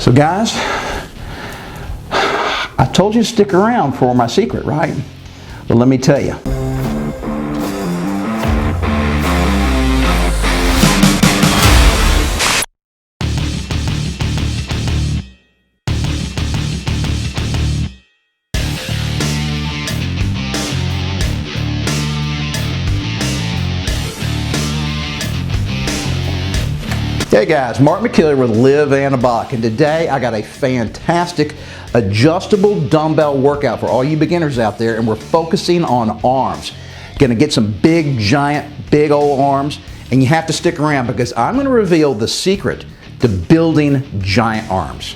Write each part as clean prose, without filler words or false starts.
So guys, I told you to stick around for my secret, right? Well, let me tell you. Hey guys, Mark McKillier with Live Anabolic, and today I got a fantastic adjustable dumbbell workout for all you beginners out there, and we're focusing on arms. Gonna get some big, giant, big old arms, and you have to stick around because I'm gonna reveal the secret to building giant arms.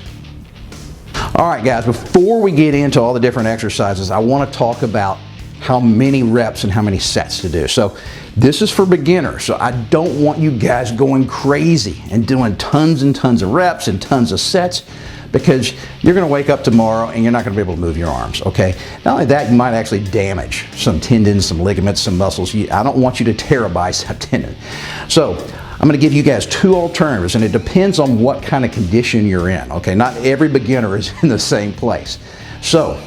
All right guys, before we get into all the different exercises, I wanna talk about how many reps and how many sets to do. So this is for beginners, so I don't want you guys going crazy and doing tons and tons of reps and tons of sets, because you're gonna wake up tomorrow and you're not gonna be able to move your arms, okay? Not only that, you might actually damage some tendons, some ligaments, some muscles. I don't want you to tear a bicep tendon. So I'm gonna give you guys two alternatives, and it depends on what kind of condition you're in, okay? Not every beginner is in the same place. So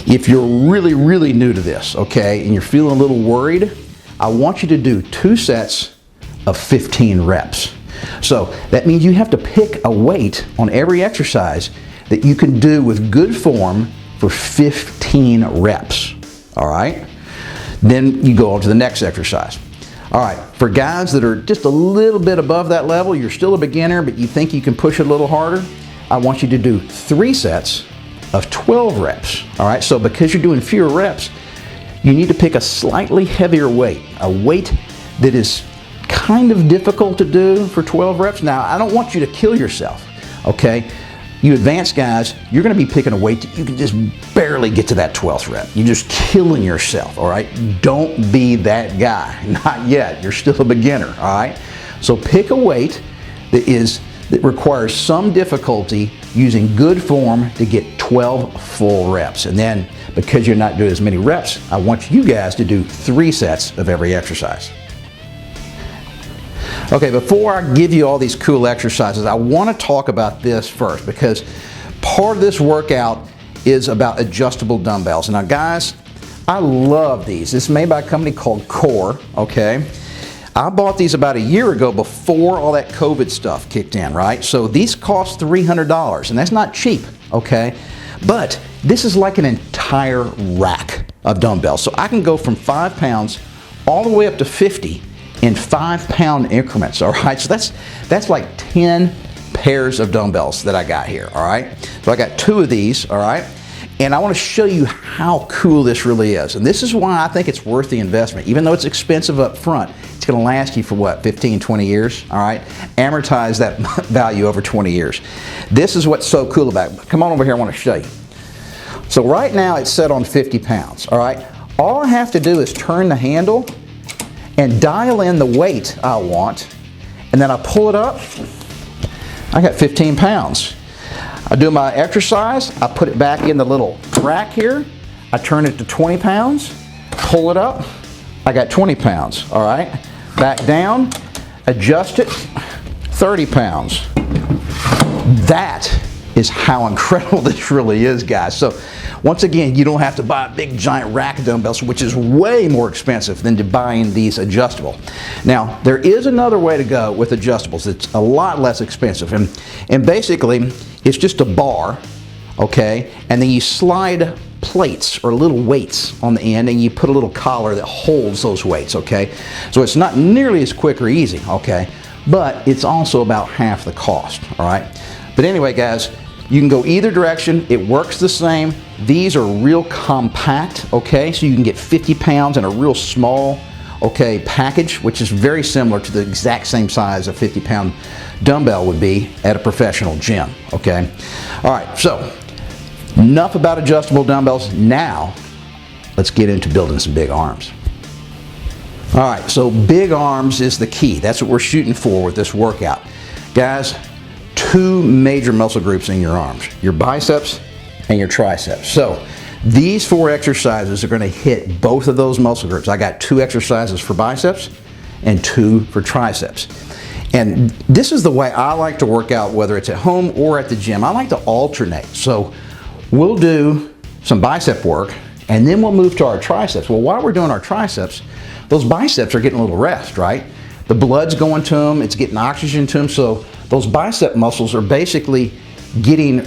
if you're really, really new to this, okay, and you're feeling a little worried, I want you to do 2 sets of 15 reps. So that means you have to pick a weight on every exercise that you can do with good form for 15 reps, all right? Then you go on to the next exercise. All right, for guys that are just a little bit above that level, you're still a beginner, but you think you can push it a little harder, I want you to do 3 sets of 12 reps, all right? So because you're doing fewer reps, you need to pick a slightly heavier weight, a weight that is kind of difficult to do for 12 reps. Now, I don't want you to kill yourself, okay? You advanced guys, you're gonna be picking a weight that you can just barely get to that 12th rep. You're just killing yourself, all right? Don't be that guy, not yet. You're still a beginner, all right? So pick a weight that requires some difficulty using good form to get 12 full reps. And then, because you're not doing as many reps, I want you guys to do 3 sets of every exercise. Okay, before I give you all these cool exercises, I want to talk about this first, because part of this workout is about adjustable dumbbells. Now guys, I love these. This is made by a company called Core, okay? I bought these about a year ago before all that COVID stuff kicked in, right? So these cost $300, and that's not cheap, okay? But this is like an entire rack of dumbbells. So I can go from 5 pounds all the way up to 50 in 5-pound increments, all right? So that's like 10 pairs of dumbbells that I got here, all right? So I got 2 of these, all right? And I want to show you how cool this really is. And this is why I think it's worth the investment. Even though it's expensive up front, it's going to last you for what, 15, 20 years, all right? Amortize that value over 20 years. This is what's so cool about it. Come on over here, I want to show you. So right now it's set on 50 pounds, all right? All I have to do is turn the handle and dial in the weight I want, and then I pull it up, I got 15 pounds. I do my exercise, I put it back in the little rack here, I turn it to 20 pounds, pull it up, I got 20 pounds, all right? Back down, adjust it, 30 pounds. That is how incredible this really is, guys. So once again, you don't have to buy a big giant rack of dumbbells, which is way more expensive than to buying these adjustable. Now, there is another way to go with adjustables. It's a lot less expensive. And basically, it's just a bar, okay? And then you slide plates or little weights on the end, and you put a little collar that holds those weights, okay? So it's not nearly as quick or easy, okay? But it's also about half the cost, all right? But anyway, guys, you can go either direction. It works the same. These are real compact, okay? So you can get 50 pounds in a real small, okay, package, which is very similar to the exact same size a 50-pound dumbbell would be at a professional gym, okay? All right, so enough about adjustable dumbbells. Now, let's get into building some big arms. All right, so big arms is the key. That's what we're shooting for with this workout. Guys, 2 major muscle groups in your arms, your biceps and your triceps. So these 4 exercises are going to hit both of those muscle groups. I got 2 exercises for biceps and 2 for triceps. And this is the way I like to work out, whether it's at home or at the gym. I like to alternate. So we'll do some bicep work, and then we'll move to our triceps. Well, while we're doing our triceps, those biceps are getting a little rest, right? The blood's going to them, it's getting oxygen to them, so those bicep muscles are basically getting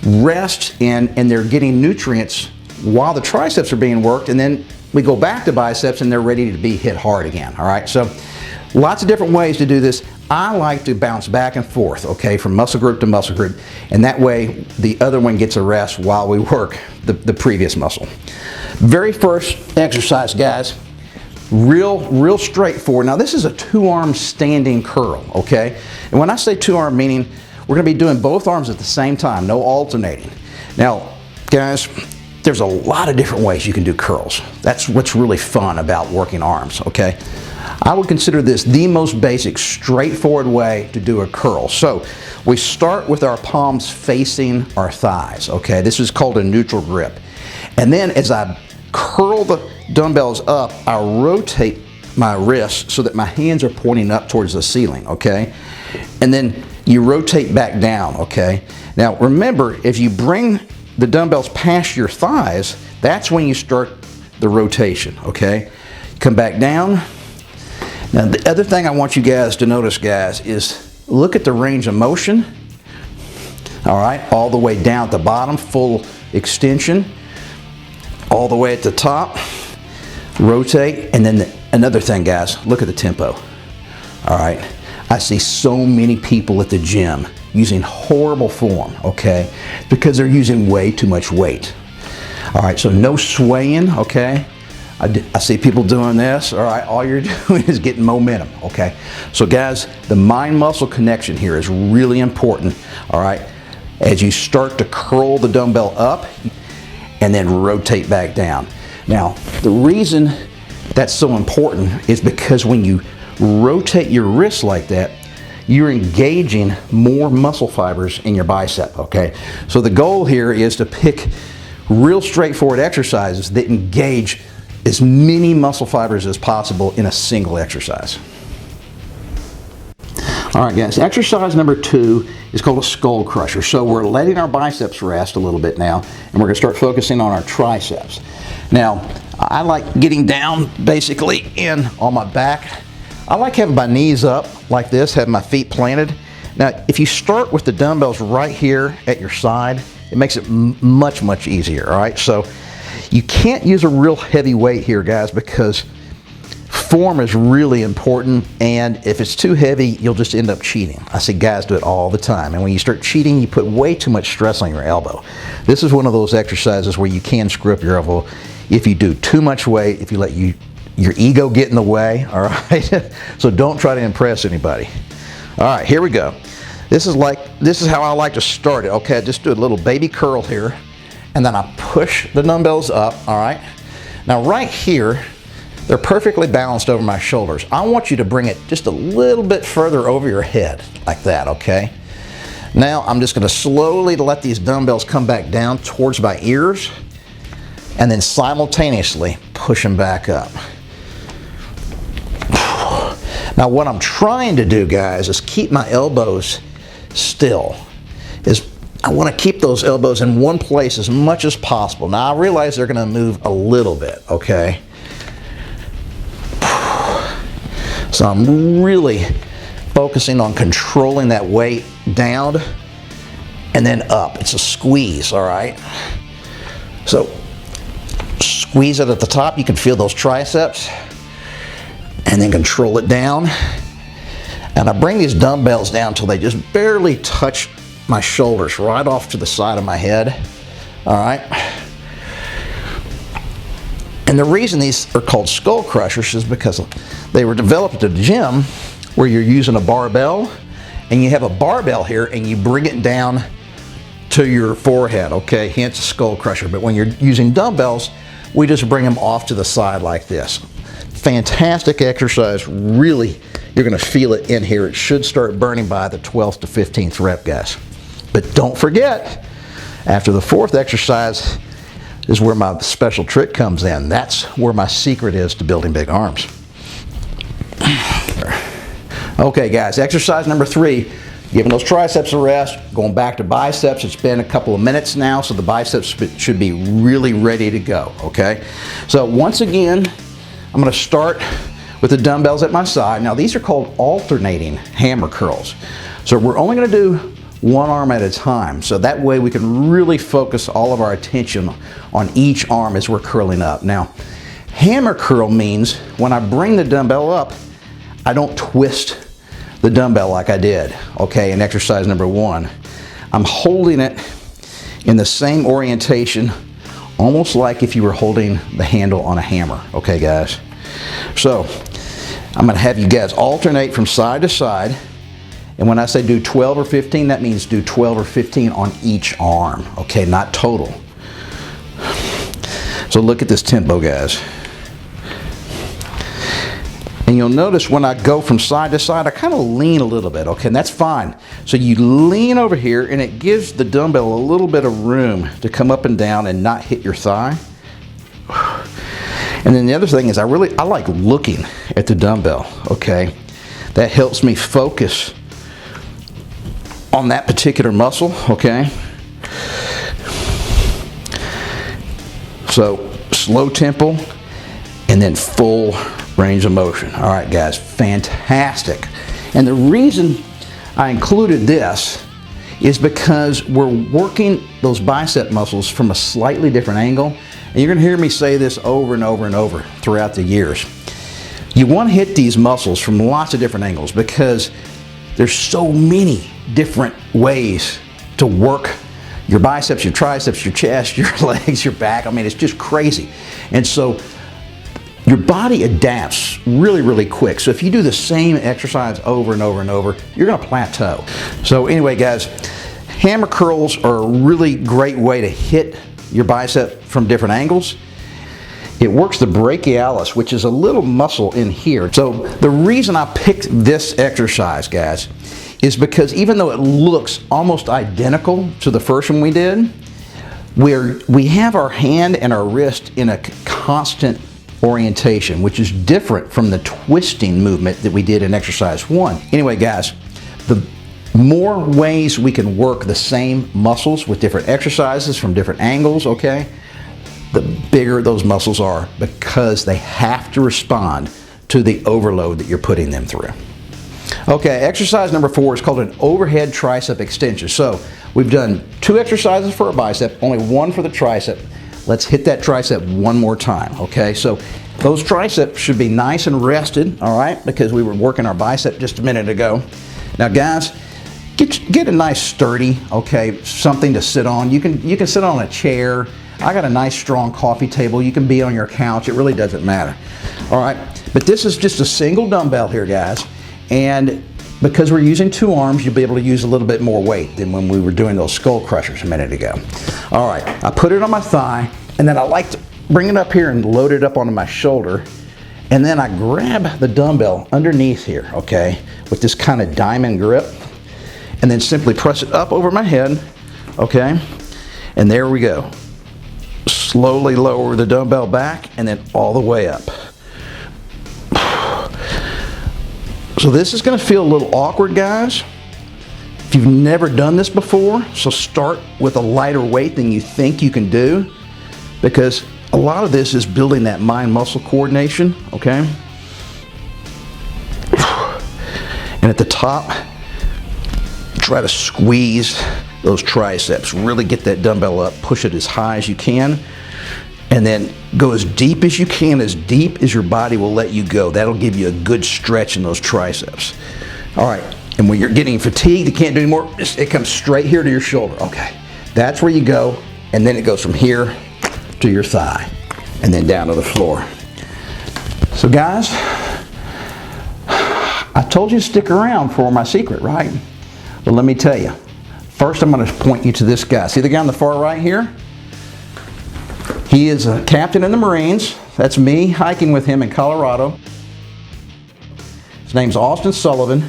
rest and they're getting nutrients while the triceps are being worked, and then we go back to biceps and they're ready to be hit hard again, all right? So lots of different ways to do this. I like to bounce back and forth, okay, from muscle group to muscle group, and that way the other one gets a rest while we work the previous muscle. Very first exercise, guys, real straightforward. Now this is a two-arm standing curl, okay? And when I say two-arm, meaning we're gonna be doing both arms at the same time, no alternating. Now, guys, there's a lot of different ways you can do curls. That's what's really fun about working arms, okay? I would consider this the most basic, straightforward way to do a curl. So we start with our palms facing our thighs, okay? This is called a neutral grip. And then as I curl the dumbbells up, I rotate my wrists so that my hands are pointing up towards the ceiling, okay? And then you rotate back down, okay? Now remember, if you bring the dumbbells past your thighs, that's when you start the rotation, okay? Come back down. Now the other thing I want you guys to notice, guys, is look at the range of motion, all right? All the way down at the bottom, full extension, all the way at the top, rotate, and then another thing, guys, look at the tempo, all right? I see so many people at the gym using horrible form, okay, because they're using way too much weight. All right, so no swaying, okay? I see people doing this, all right? All you're doing is getting momentum, okay? So guys, the mind-muscle connection here is really important, all right? As you start to curl the dumbbell up and then rotate back down. Now, the reason that's so important is because when you rotate your wrists like that, you're engaging more muscle fibers in your bicep, okay? So the goal here is to pick real straightforward exercises that engage as many muscle fibers as possible in a single exercise. All right, guys, exercise number 2 is called a skull crusher. So we're letting our biceps rest a little bit now, and we're gonna start focusing on our triceps. Now, I like getting down basically in on my back. I like having my knees up like this, having my feet planted. Now, if you start with the dumbbells right here at your side, it makes it much easier, all right? So you can't use a real heavy weight here, guys, because form is really important, and if it's too heavy, you'll just end up cheating. I see guys do it all the time, and when you start cheating, you put way too much stress on your elbow. This is one of those exercises where you can screw up your elbow if you do too much weight, if you let your ego get in the way, all right? So don't try to impress anybody. All right, here we go. This is how I like to start it, okay? Just do a little baby curl here, and then I push the dumbbells up, all right? Now right here, they're perfectly balanced over my shoulders. I want you to bring it just a little bit further over your head, like that, okay? Now I'm just gonna slowly let these dumbbells come back down towards my ears, and then simultaneously push them back up. Now what I'm trying to do, guys, is keep my elbows still. I want to keep those elbows in one place as much as possible. Now I realize they're going to move a little bit, okay? So I'm really focusing on controlling that weight down and then up. It's a squeeze, all right? So squeeze it at the top. You can feel those triceps, and then control it down. And I bring these dumbbells down till they just barely touch my shoulders, right off to the side of my head, all right? And the reason these are called skull crushers is because they were developed at the gym where you're using a barbell, and you have a barbell here and you bring it down to your forehead, okay? Hence a skull crusher. But when you're using dumbbells, we just bring them off to the side like this. Fantastic exercise, really, you're gonna feel it in here. It should start burning by the 12th to 15th rep, guys. But don't forget, after the 4th exercise is where my special trick comes in. That's where my secret is to building big arms. Okay guys, exercise number 3, giving those triceps a rest, going back to biceps. It's been a couple of minutes now, so the biceps should be really ready to go, okay? So once again, I'm gonna start with the dumbbells at my side. Now these are called alternating hammer curls. So we're only gonna do one arm at a time, so that way we can really focus all of our attention on each arm as we're curling up. Now, hammer curl means when I bring the dumbbell up, I don't twist the dumbbell like I did, okay, in exercise number 1. I'm holding it in the same orientation, almost like if you were holding the handle on a hammer, okay guys? So, I'm gonna have you guys alternate from side to side, and when I say do 12 or 15, that means do 12 or 15 on each arm, okay, not total. So look at this tempo, guys. And you'll notice when I go from side to side, I kind of lean a little bit, okay, and that's fine. So you lean over here and it gives the dumbbell a little bit of room to come up and down and not hit your thigh. And then the other thing is I like looking at the dumbbell, okay? That helps me focus on that particular muscle, okay? So slow tempo and then full range of motion. All right guys, fantastic. And the reason I included this is because we're working those bicep muscles from a slightly different angle. And you're gonna hear me say this over and over and over throughout the years. You wanna hit these muscles from lots of different angles because there's so many different ways to work your biceps, your triceps, your chest, your legs, your back. I mean, it's just crazy. And so your body adapts really, really quick. So if you do the same exercise over and over and over, you're gonna plateau. So anyway, guys, hammer curls are a really great way to hit your bicep from different angles. It works the brachialis, which is a little muscle in here. So the reason I picked this exercise, guys, is because even though it looks almost identical to the first one we did, we have our hand and our wrist in a constant orientation, which is different from the twisting movement that we did in exercise 1. Anyway, guys, the more ways we can work the same muscles with different exercises from different angles, okay, the bigger those muscles are because they have to respond to the overload that you're putting them through. Okay, exercise number 4 is called an overhead tricep extension. So we've done 2 exercises for a bicep, only 1 for the tricep. Let's hit that tricep one more time, okay? So those triceps should be nice and rested, all right, because we were working our bicep just a minute ago. Now guys, get a nice sturdy, okay, something to sit on. You can sit on a chair. I got a nice strong coffee table. You can be on your couch. It really doesn't matter. All right, but this is just a single dumbbell here, guys. And because we're using 2 arms, you'll be able to use a little bit more weight than when we were doing those skull crushers a minute ago. All right, I put it on my thigh, and then I like to bring it up here and load it up onto my shoulder. And then I grab the dumbbell underneath here, okay, with this kind of diamond grip. And then simply press it up over my head, okay? And there we go. Slowly lower the dumbbell back and then all the way up. So this is gonna feel a little awkward, guys, if you've never done this before. So start with a lighter weight than you think you can do, because a lot of this is building that mind-muscle coordination, okay? And at the top, try to squeeze those triceps. Really get that dumbbell up, push it as high as you can, and then go as deep as you can, as deep as your body will let you go. That'll give you a good stretch in those triceps. All right, and when you're getting fatigued, you can't do anymore, it comes straight here to your shoulder. Okay, that's where you go, and then it goes from here to your thigh, and then down to the floor. So guys, I told you to stick around for my secret, right? But let me tell you, first I'm going to point you to this guy. See the guy on the far right here? He is a captain in the Marines. That's me hiking with him in Colorado. His name's Austin Sullivan.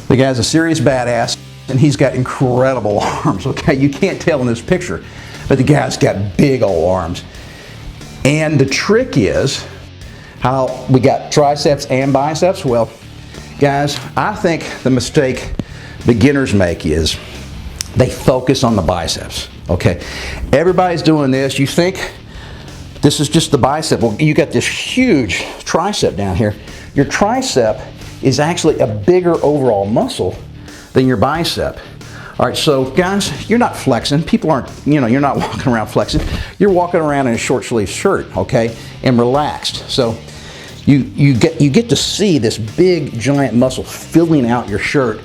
The guy's a serious badass, and he's got incredible arms, okay? You can't tell in this picture, but the guy's got big old arms. And the trick is how we got triceps and biceps. Well, Guys, I think the mistake beginners make is they focus on the biceps, okay? Everybody's doing this. You think this is just the bicep. Well, you got this huge tricep down here. Your tricep is actually a bigger overall muscle than your bicep. All right, so guys, you're not flexing. People aren't, you're not walking around flexing. You're walking around in a short sleeve shirt, okay, and relaxed. So you get to see this big giant muscle filling out your shirt.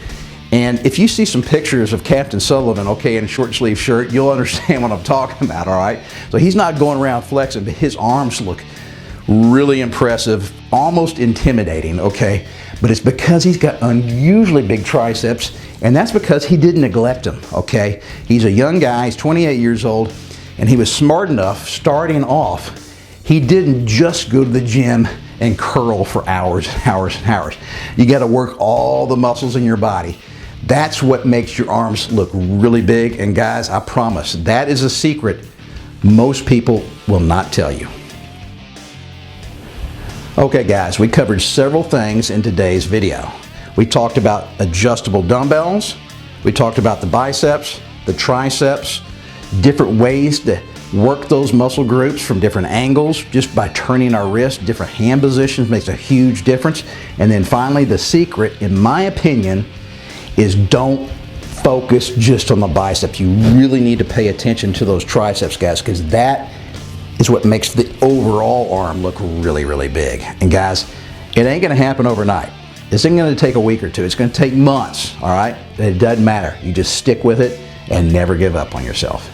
And if you see some pictures of Captain Sullivan, okay, in a short sleeve shirt, you'll understand what I'm talking about, all right? So he's not going around flexing, but his arms look really impressive, almost intimidating, okay? But it's because he's got unusually big triceps, and that's because he didn't neglect them, okay? He's a young guy, he's 28 years old, and he was smart enough, starting off, he didn't just go to the gym and curl for hours and hours and hours. You gotta work all the muscles in your body. That's what makes your arms look really big, and guys, I promise, that is a secret most people will not tell you. Okay guys, we covered several things in today's video. We talked about adjustable dumbbells, we talked about the biceps, the triceps, different ways to work those muscle groups from different angles just by turning our wrist. Different hand positions makes a huge difference. And then finally, the secret, in my opinion, is don't focus just on the biceps. You really need to pay attention to those triceps, guys, because that is what makes the overall arm look really, really big. And guys, it ain't gonna happen overnight. This ain't gonna take a week or two. It's gonna take months, all right? It doesn't matter. You just stick with it and never give up on yourself.